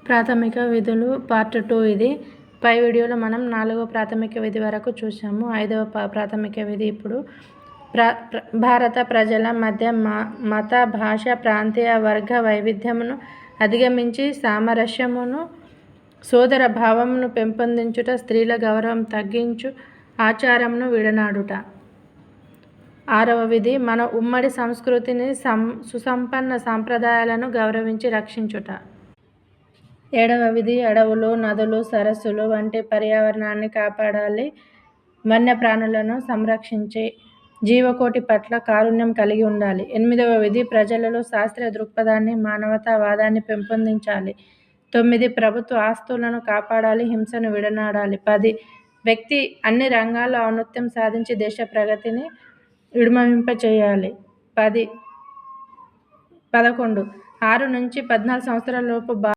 ప్రాథమిక విధులు పార్ట్ 2 ఇది. పై వీడియోలో మనం 4వ ప్రాథమిక విధి వరకు చూసాము. 5వ ప్రాథమిక విధి ఇప్పుడు భారత ప్రజల మధ్య మత, భాష, ప్రాంతీయ, వర్గ వైవిధ్యమును అధిగమించి సామరస్యమును, సోదర భావమును పెంపొందించుట, స్త్రీల గౌరవం తగ్గించు ఆచారమును విడనాడుట. 6వ విధి మన ఉమ్మడి సంస్కృతిని, సుసంపన్న సాంప్రదాయాలను గౌరవించి రక్షించుట. 7వ విధి అడవులు, నదులు, సరస్సులు వంటి పర్యావరణాన్ని కాపాడాలి. వన్యప్రాణులను సంరక్షించి జీవకోటి పట్ల కారుణ్యం కలిగి ఉండాలి. 8వ విధి ప్రజలలో శాస్త్రీయ దృక్పథాన్ని, మానవతావాదాన్ని పెంపొందించాలి. 9 ప్రభుత్వ ఆస్తులను కాపాడాలి, హింసను విడనాడాలి. 10 వ్యక్తి అన్ని రంగాల్లో ఔన్నత్యం సాధించి దేశ ప్రగతిని ఇడుమవింపచేయాలి. 11 6 నుంచి 14 సంవత్సరాల లోపు